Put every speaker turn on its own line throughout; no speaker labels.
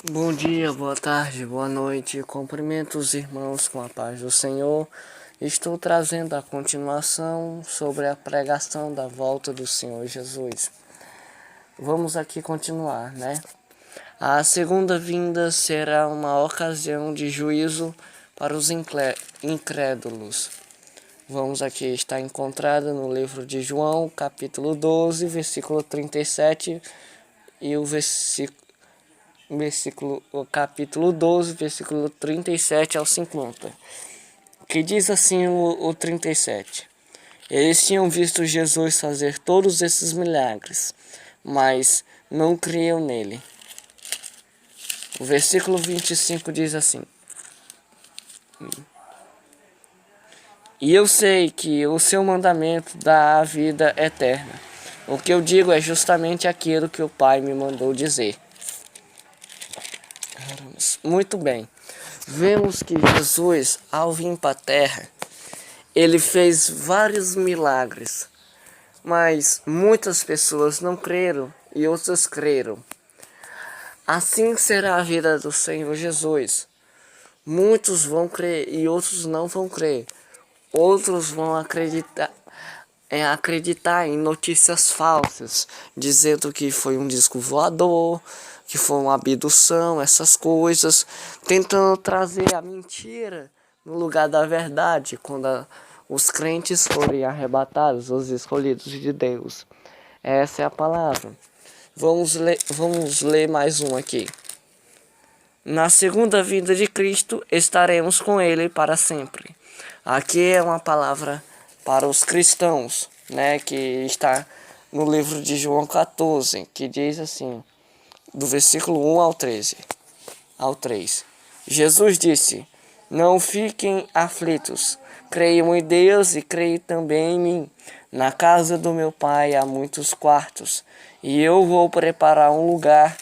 Bom dia, boa tarde, boa noite. Cumprimento os irmãos com a paz do Senhor. Estou trazendo a continuação sobre a pregação da volta do Senhor Jesus. Vamos aqui continuar, né? A segunda vinda será uma ocasião de juízo para os incrédulos. Vamos aqui, está encontrada no livro de João, capítulo 12, versículo 37 e o capítulo 12, versículo 37 ao 50, que diz assim o 37. Eles tinham visto Jesus fazer todos esses milagres, mas não criam nele. O versículo 25 diz assim: E eu sei que o seu mandamento dá a vida eterna. O que eu digo é justamente aquilo que o Pai me mandou dizer. Muito bem. Vemos que Jesus, ao vir para a terra, ele fez vários milagres, mas muitas pessoas não creram e outras creram. Assim será a vida do Senhor Jesus. Muitos vão crer e outros não vão crer. Outros vão acreditar em notícias falsas, dizendo que foi um disco voador, que foi uma abdução, essas coisas, tentando trazer a mentira no lugar da verdade, quando os crentes forem arrebatados, os escolhidos de Deus. Essa é a palavra. Vamos ler mais um aqui. Na segunda vinda de Cristo, estaremos com Ele para sempre. Aqui é uma palavra para os cristãos, né, que está no livro de João 14, que diz assim, do versículo 1 ao 3. Jesus disse: Não fiquem aflitos, creiam em Deus e creiam também em mim. Na casa do meu Pai há muitos quartos, e eu vou preparar um lugar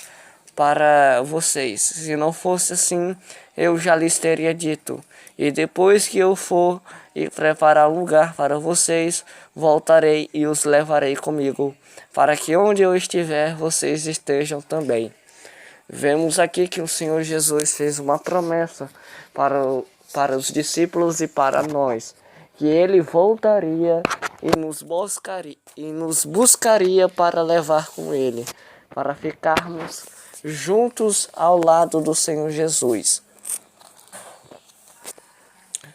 para vocês. Se não fosse assim, eu já lhes teria dito. E depois que eu for e preparar um lugar para vocês, voltarei e os levarei comigo, para que onde eu estiver, vocês estejam também. Vemos aqui que o Senhor Jesus fez uma promessa para os discípulos e para nós, que Ele voltaria e nos buscaria para levar com Ele, para ficarmos juntos ao lado do Senhor Jesus.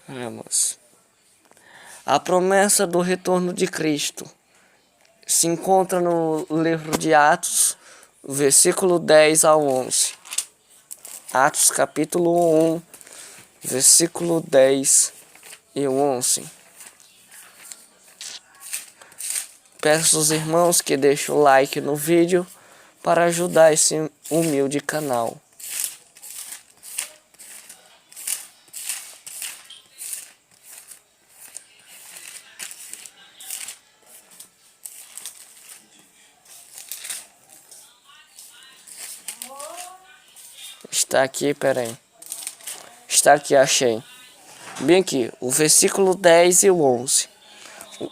Vamos. A promessa do retorno de Cristo se encontra no livro de Atos, versículo 10 ao 11. Atos capítulo 1, versículo 10 e 11. Peço aos irmãos que deixem o like no vídeo para ajudar esse humilde canal. Está aqui, peraí. Está aqui, achei. Bem aqui, o versículo 10 e o 11.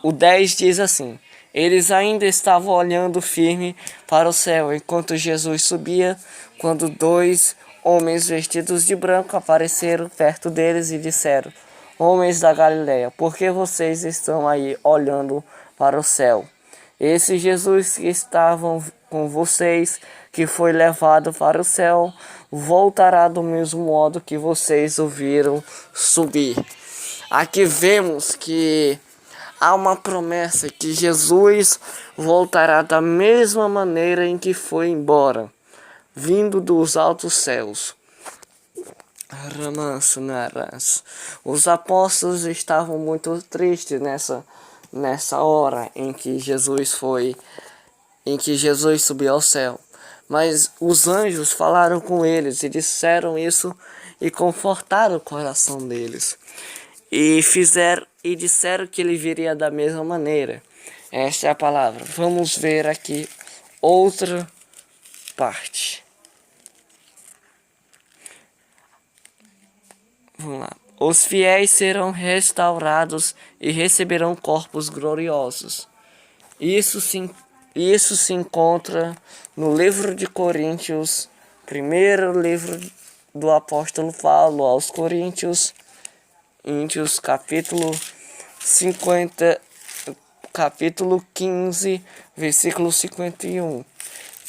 O 10 diz assim: Eles ainda estavam olhando firme para o céu enquanto Jesus subia, quando dois homens vestidos de branco apareceram perto deles e disseram: Homens da Galileia, por que vocês estão aí olhando para o céu? Esse Jesus que estavam com vocês, que foi levado para o céu, voltará do mesmo modo que vocês o viram subir. Aqui vemos que há uma promessa que Jesus voltará da mesma maneira em que foi embora, vindo dos altos céus. Os apóstolos estavam muito tristes nessa hora em que Jesus subiu ao céu. Mas os anjos falaram com eles e disseram isso e confortaram o coração deles. E disseram que ele viria da mesma maneira. Esta é a palavra. Vamos ver aqui outra parte. Vamos lá. Os fiéis serão restaurados e receberão corpos gloriosos. Isso se encontra no livro de Coríntios, Primeiro livro do apóstolo Paulo aos Coríntios, capítulo 50, capítulo 15, versículo 51.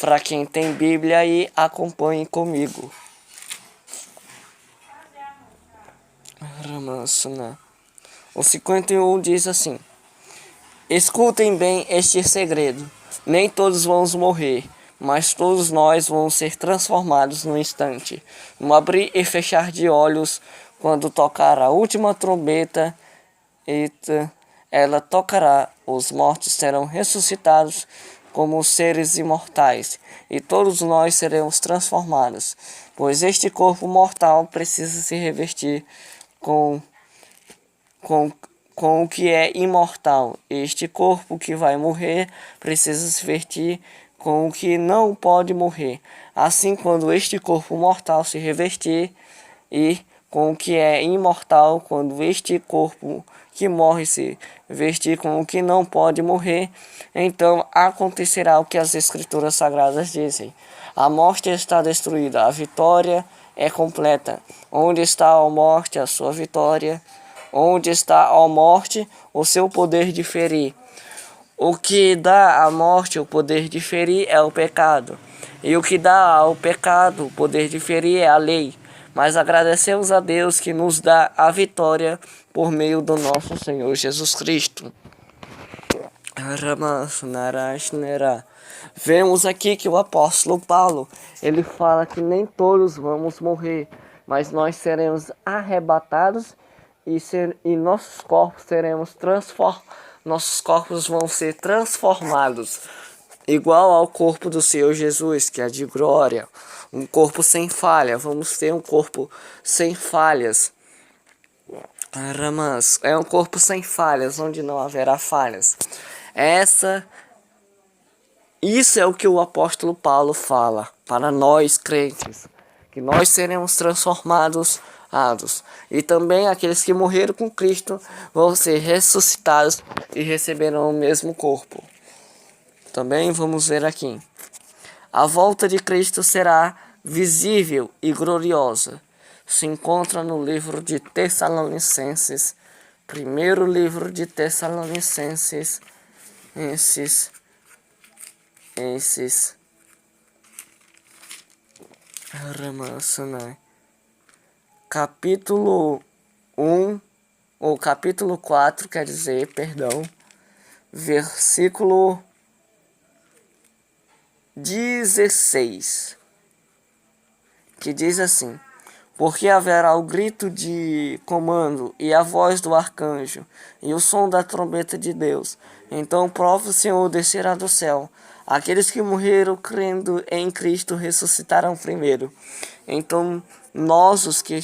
Para quem tem Bíblia aí, acompanhe comigo. O 51 diz assim: escutem bem este segredo. Nem todos vamos morrer, mas todos nós vamos ser transformados num instante, no abrir e fechar de olhos, quando tocar a última trombeta. Ela tocará, os mortos serão ressuscitados como seres imortais, e todos nós seremos transformados, pois este corpo mortal precisa se revestir com o que é imortal. Este corpo que vai morrer precisa se vestir com o que não pode morrer. Assim, quando este corpo mortal se revestir e com o que é imortal, quando este corpo que morre se vestir com o que não pode morrer, então acontecerá o que as Escrituras Sagradas dizem: a morte está destruída, a vitória é completa. Onde está a morte, a sua vitória? Onde está a morte, o seu poder de ferir? O que dá à morte o poder de ferir é o pecado. E o que dá ao pecado o poder de ferir é a lei. Mas agradecemos a Deus que nos dá a vitória por meio do nosso Senhor Jesus Cristo. Vemos aqui que o apóstolo Paulo, ele fala que nem todos vamos morrer, mas nós seremos arrebatados e nossos corpos nossos corpos vão ser transformados, igual ao corpo do Senhor Jesus, que é de glória, um corpo sem falha. Vamos ter um corpo sem falhas. É um corpo sem falhas, onde não haverá falhas. Isso é o que o apóstolo Paulo fala para nós crentes, que nós seremos transformados. E também aqueles que morreram com Cristo vão ser ressuscitados e receberão o mesmo corpo. Também vamos ver aqui: a volta de Cristo será visível e gloriosa. Se encontra no livro de Tessalonicenses, primeiro livro de Tessalonicenses, capítulo 1, ou capítulo 4, quer dizer, perdão, versículo 16, que diz assim: porque haverá o grito de comando e a voz do arcanjo e o som da trombeta de Deus. Então o próprio Senhor descerá do céu. Aqueles que morreram crendo em Cristo ressuscitarão primeiro. Então nós, os que...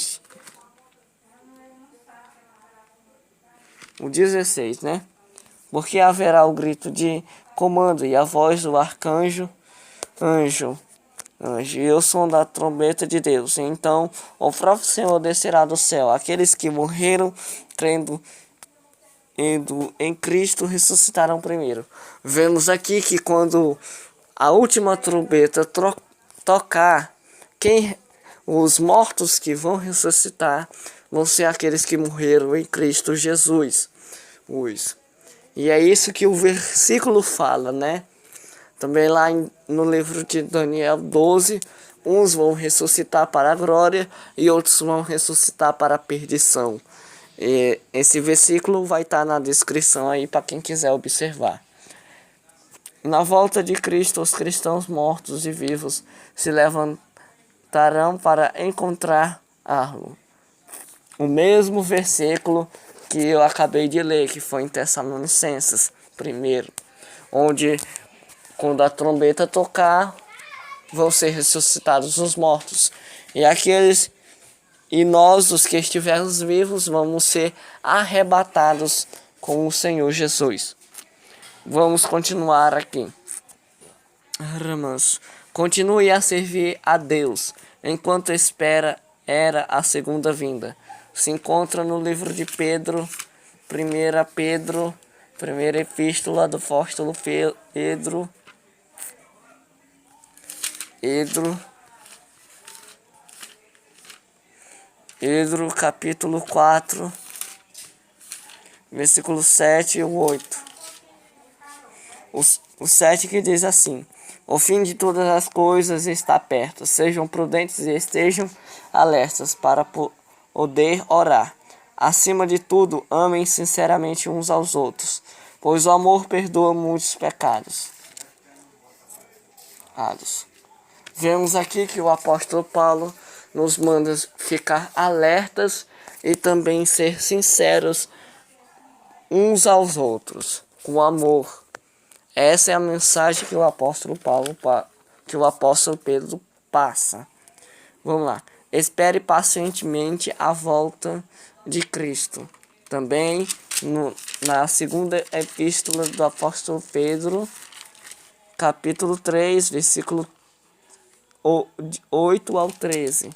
O 16, né? Porque haverá o grito de comando e a voz do arcanjo, e o som da trombeta de Deus. Então o próprio Senhor descerá do céu. Aqueles que morreram crendo em Cristo ressuscitarão primeiro. Vemos aqui que quando a última trombeta tocar, os mortos que vão ressuscitar vão ser aqueles que morreram em Cristo Jesus. E é isso que o versículo fala, né? Também lá no livro de Daniel 12, uns vão ressuscitar para a glória e outros vão ressuscitar para a perdição. E esse versículo vai estar na descrição aí para quem quiser observar. Na volta de Cristo, os cristãos mortos e vivos se levantarão para encontrar-lo. O mesmo versículo que eu acabei de ler, que foi em Tessalonicenses, primeiro, onde quando a trombeta tocar, vão ser ressuscitados os mortos. E nós, os que estivermos vivos, vamos ser arrebatados com o Senhor Jesus. Vamos continuar aqui. Continue a servir a Deus, enquanto era a segunda vinda. Se encontra no livro de Pedro, primeira epístola do apóstolo Pedro, Pedro capítulo 4, versículo 7 e o 8. O 7 que diz assim: o fim de todas as coisas está perto. Sejam prudentes e estejam alertas para poder orar. Acima de tudo, amem sinceramente uns aos outros, pois o amor perdoa muitos pecados. Vemos aqui que o apóstolo Paulo nos manda ficar alertas e também ser sinceros uns aos outros, com amor. Essa é a mensagem que o apóstolo Pedro passa. Vamos lá. Espere pacientemente a volta de Cristo. Também na segunda epístola do apóstolo Pedro, capítulo 3, versículo 8 ao 13.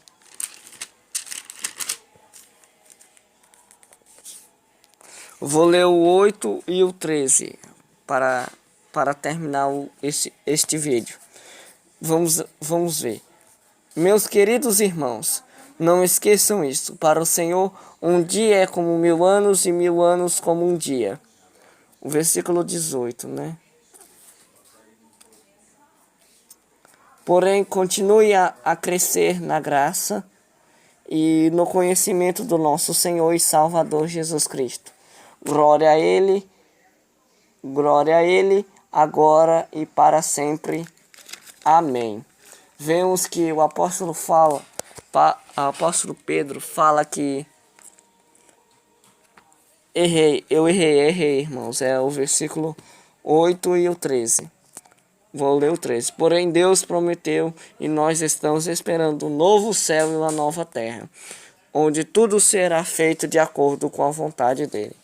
Vou ler o 8 e o 13 para terminar este vídeo. Vamos ver. Meus queridos irmãos, não esqueçam isso. Para o Senhor, um dia é como 1000 anos e 1000 anos como um dia. O versículo 18, né? Porém, continue a crescer na graça e no conhecimento do nosso Senhor e Salvador Jesus Cristo. Glória a Ele, agora e para sempre. Amém. Vemos que o apóstolo Pedro fala que eu errei, irmãos. É o versículo 8 e o 13. Vou ler o 13. Porém, Deus prometeu e nós estamos esperando um novo céu e uma nova terra, onde tudo será feito de acordo com a vontade dele.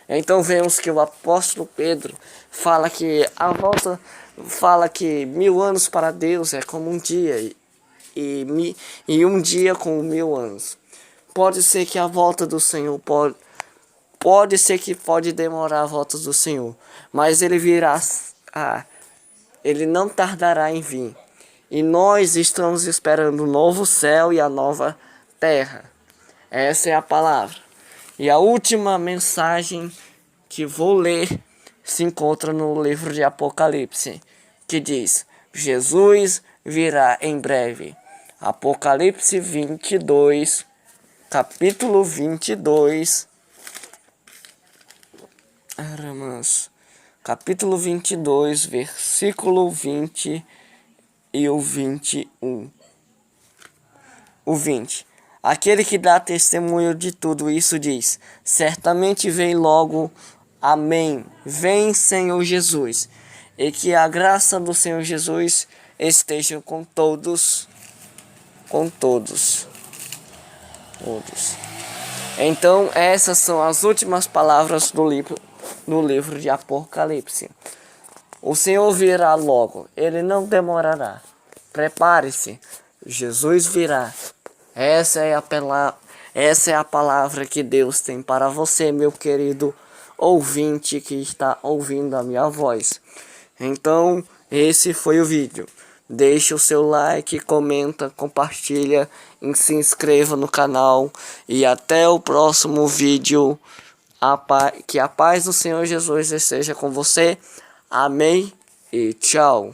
Então vemos que o apóstolo Pedro fala que 1000 anos para Deus é como um dia e um dia como 1000 anos. Pode ser que a volta do Senhor pode ser que pode demorar a volta do Senhor, mas ele virá, ele não tardará em vir. E nós estamos esperando o novo céu e a nova terra. Essa é a palavra. E a última mensagem que vou ler se encontra no livro de Apocalipse, que diz: Jesus virá em breve. Apocalipse 22, capítulo 22. Capítulo 22, versículo 20 e o 21. O 20. Aquele que dá testemunho de tudo isso diz: certamente vem logo. Amém. Vem, Senhor Jesus. E que a graça do Senhor Jesus esteja com todos. Com todos. Então, essas são as últimas palavras do livro de Apocalipse. O Senhor virá logo. Ele não demorará. Prepare-se. Jesus virá. Essa é a palavra que Deus tem para você, meu querido ouvinte que está ouvindo a minha voz. Então, esse foi o vídeo. Deixe o seu like, comenta, compartilha e se inscreva no canal. E até o próximo vídeo. Que a paz do Senhor Jesus esteja com você. Amém e tchau.